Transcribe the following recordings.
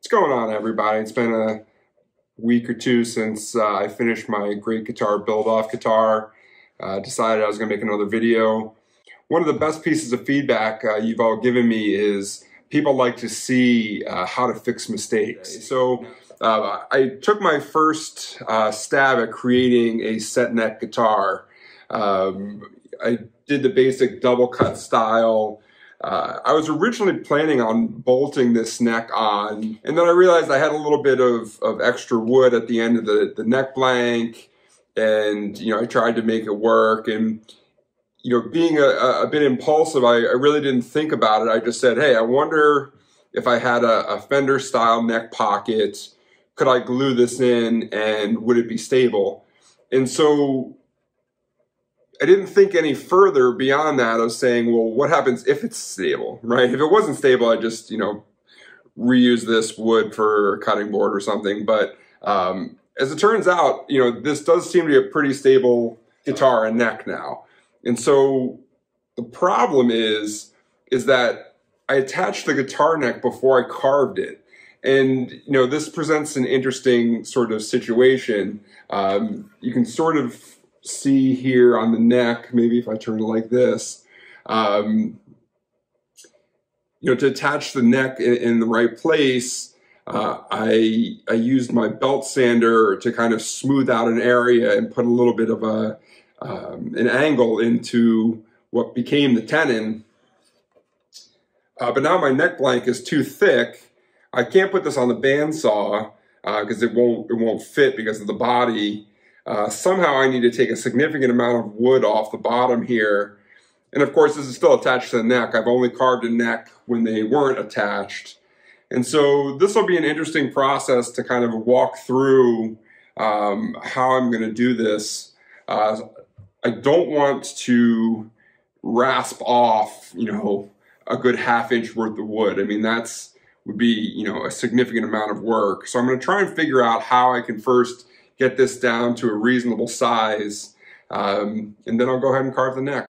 What's going on, everybody? It's been a week or two since I finished my great guitar build-off guitar. Decided I was going to make another video. One of the best pieces of feedback you've all given me is people like to see how to fix mistakes. So I took my first stab at creating a set neck guitar. I did the basic double cut style. I was originally planning on bolting this neck on, and then I realized I had a little bit of extra wood at the end of the neck blank, and I tried to make it work. And being a bit impulsive, I really didn't think about it. I just said, hey, I wonder if I had a Fender style neck pocket, could I glue this in and would it be stable? And so I didn't think any further beyond that. I was saying, well, what happens if it's stable, right? If it wasn't stable, I'd just, reuse this wood for a cutting board or something. But as it turns out, this does seem to be a pretty stable guitar and neck now. And so the problem is that I attached the guitar neck before I carved it. And, this presents an interesting sort of situation. You can sort of see here on the neck, maybe if I turn it like this, to attach the neck in the right place, I used my belt sander to kind of smooth out an area and put a little bit of an angle into what became the tenon. But now my neck blank is too thick. I can't put this on the bandsaw because it won't fit because of the body. Somehow I need to take a significant amount of wood off the bottom here. And of course, this is still attached to the neck. I've only carved a neck when they weren't attached. And so this will be an interesting process to kind of walk through how I'm going to do this. I don't want to rasp off, a good ½ inch worth of wood. I mean, would be, a significant amount of work. So I'm going to try and figure out how I can first get this down to a reasonable size, and then I'll go ahead and carve the neck.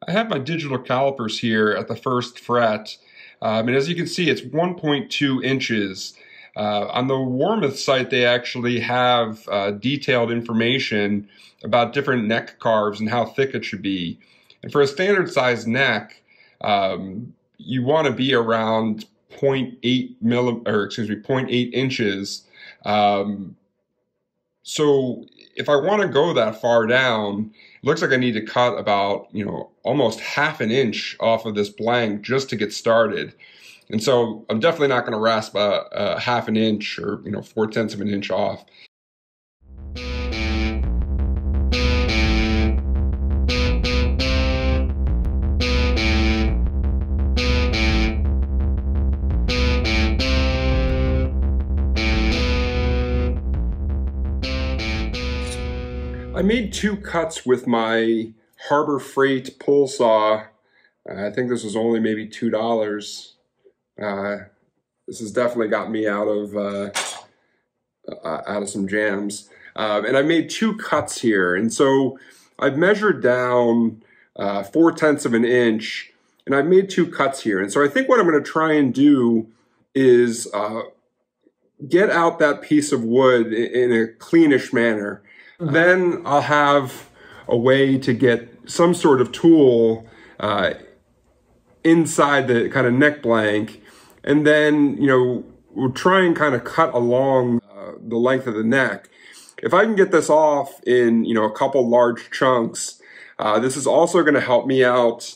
I have my digital calipers here at the first fret, and as you can see, it's 1.2 inches. On the Warmoth site, they actually have detailed information about different neck carves and how thick it should be. And for a standard size neck, you want to be around 0.8 inches. So if I want to go that far down, it looks like I need to cut about, almost ½ inch off of this blank just to get started. And so I'm definitely not going to rasp a ½ inch or, 0.4 of an inch off. I made 2 cuts with my Harbor Freight pull saw. I think this was only maybe $2. This has definitely got me out of some jams. And I made 2 cuts here. And so I've measured down 0.4 of an inch, and I've made 2 cuts here. And so I think what I'm going to try and do is get out that piece of wood in a cleanish manner. Then I'll have a way to get some sort of tool inside the kind of neck blank. And then, we'll try and kind of cut along the length of the neck. If I can get this off in, a couple large chunks, this is also going to help me out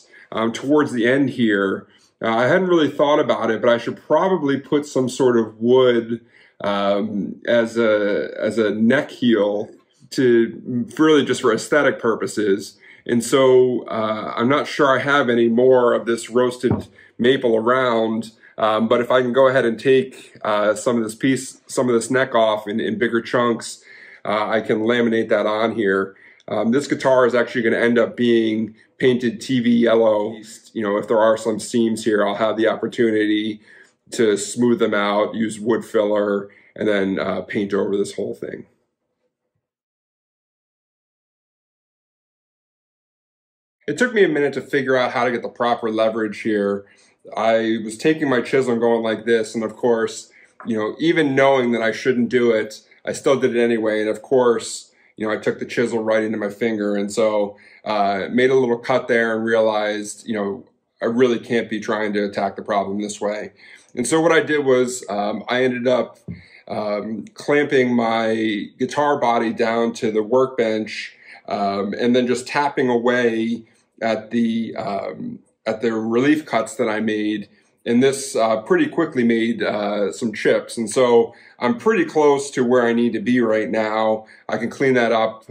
towards the end here. I hadn't really thought about it, but I should probably put some sort of wood as a neck heel really just for aesthetic purposes. And so I'm not sure I have any more of this roasted maple around, but if I can go ahead and take some of this neck off in bigger chunks, I can laminate that on here. This guitar is actually going to end up being painted TV yellow. If there are some seams here, I'll have the opportunity to smooth them out, use wood filler, and then paint over this whole thing. It took me a minute to figure out how to get the proper leverage here. I was taking my chisel and going like this, and of course, even knowing that I shouldn't do it, I still did it anyway. And of course, I took the chisel right into my finger, and so made a little cut there and realized, I really can't be trying to attack the problem this way. And so what I did was I ended up clamping my guitar body down to the workbench and then just tapping away at the relief cuts that I made. And this pretty quickly made some chips. And so I'm pretty close to where I need to be right now. I can clean that up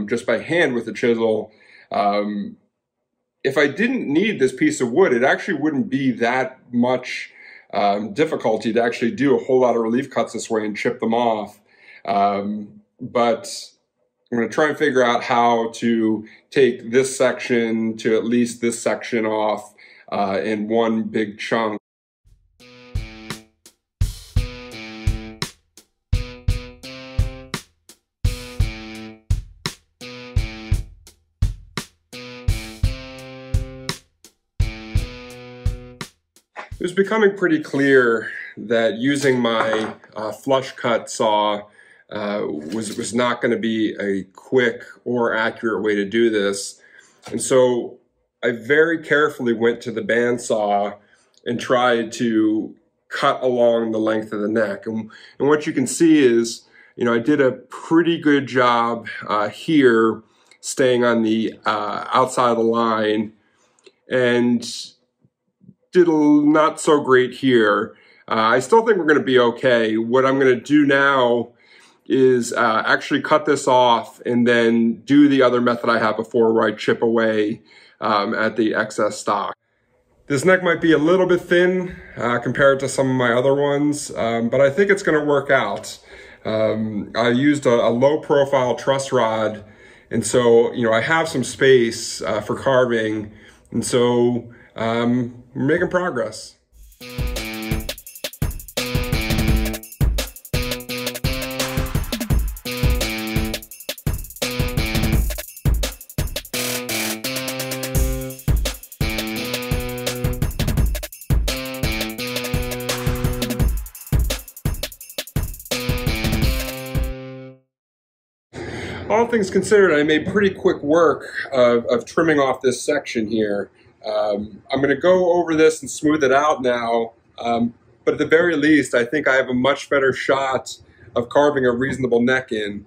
just by hand with the chisel. If I didn't need this piece of wood, it actually wouldn't be that much difficulty to actually do a whole lot of relief cuts this way and chip them off. But I'm going to try and figure out how to take this section to at least this section off in one big chunk. It was becoming pretty clear that using my flush cut saw was not going to be a quick or accurate way to do this. And so I very carefully went to the bandsaw and tried to cut along the length of the neck. And what you can see is, I did a pretty good job here, staying on the outside of the line, and did not so great here. I still think we're going to be okay. What I'm going to do now is actually cut this off and then do the other method I had before, where I chip away at the excess stock. This neck might be a little bit thin compared to some of my other ones, but I think it's going to work out. I used a low profile truss rod, and so I have some space for carving, and so we're making progress. All things considered, I made pretty quick work of trimming off this section here. I'm going to go over this and smooth it out now, but at the very least, I think I have a much better shot of carving a reasonable neck in.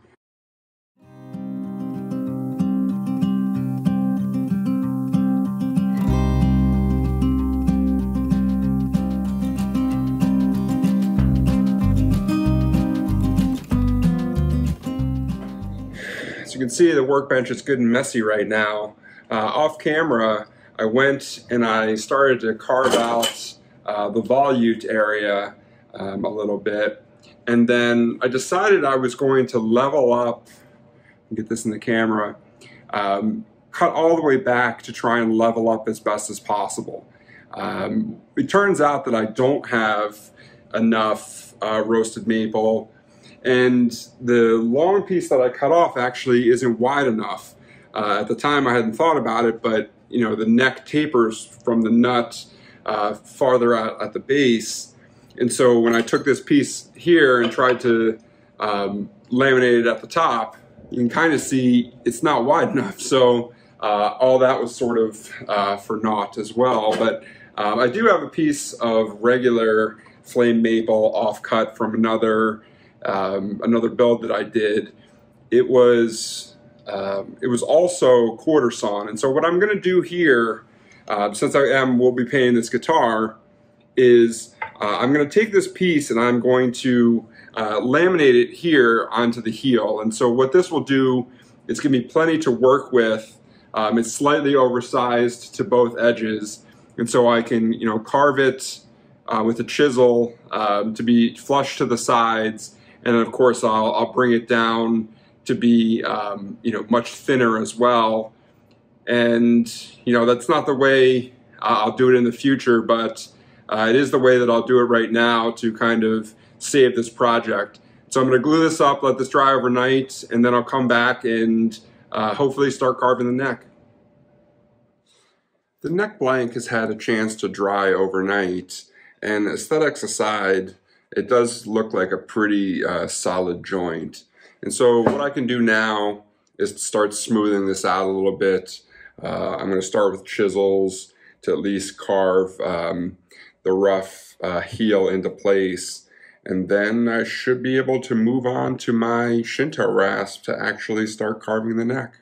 As you can see, the workbench is good and messy right now. Off camera, I went and I started to carve out the volute area a little bit, and then I decided I was going to level up, get this in the camera, cut all the way back to try and level up as best as possible. It turns out that I don't have enough roasted maple, and the long piece that I cut off actually isn't wide enough. At the time I hadn't thought about it, but the neck tapers from the nut farther out at the base. And so when I took this piece here and tried to laminate it at the top, you can kind of see it's not wide enough. So all that was sort of for naught as well. But I do have a piece of regular flame maple offcut from another build that I did. It was also quarter sawn, and so what I'm going to do here, since will be painting this guitar, is I'm going to take this piece and I'm going to laminate it here onto the heel. And so what this will do, it's going to be plenty to work with. It's slightly oversized to both edges, and so I can carve it with a chisel to be flush to the sides. And then of course I'll bring it down to be much thinner as well. And that's not the way I'll do it in the future, but it is the way that I'll do it right now to kind of save this project. So I'm going to glue this up, let this dry overnight, and then I'll come back and hopefully start carving the neck. The neck blank has had a chance to dry overnight, and aesthetics aside, it does look like a pretty solid joint. And so what I can do now is to start smoothing this out a little bit. I'm going to start with chisels to at least carve the rough heel into place. And then I should be able to move on to my Shinto rasp to actually start carving the neck.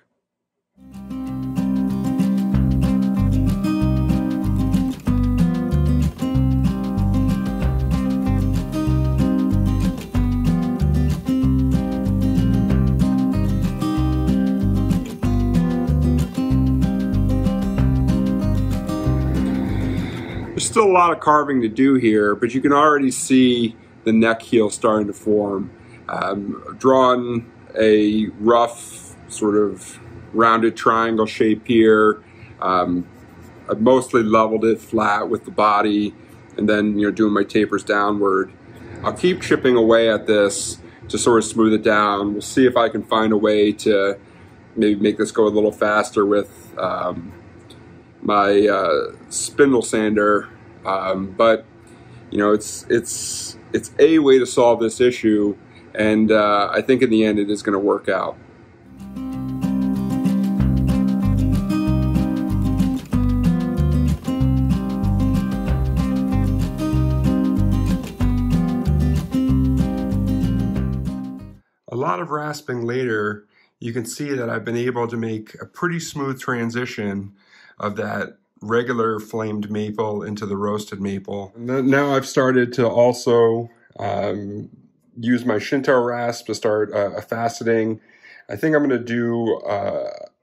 There's still a lot of carving to do here, but you can already see the neck heel starting to form. I've drawn a rough sort of rounded triangle shape here. I've mostly leveled it flat with the body and then doing my tapers downward. I'll keep chipping away at this to sort of smooth it down. We'll see if I can find a way to maybe make this go a little faster with my spindle sander, but it's a way to solve this issue, and I think in the end it is going to work out. A lot of rasping later, you can see that I've been able to make a pretty smooth transition of that regular flamed maple into the roasted maple. And now I've started to also use my Shinto rasp to start faceting. I think I'm going to do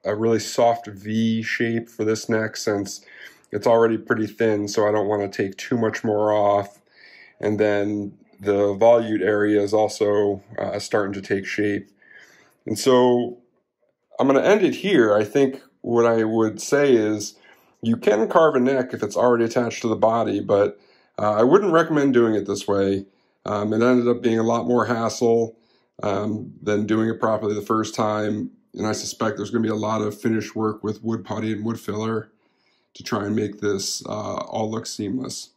a really soft V shape for this neck since it's already pretty thin, so I don't want to take too much more off. And then the volute area is also starting to take shape. And so I'm going to end it here. I think what I would say is you can carve a neck if it's already attached to the body, but I wouldn't recommend doing it this way. It ended up being a lot more hassle than doing it properly the first time, and I suspect there's going to be a lot of finished work with wood putty and wood filler to try and make this all look seamless.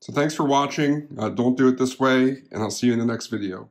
So thanks for watching. Don't do it this way, and I'll see you in the next video.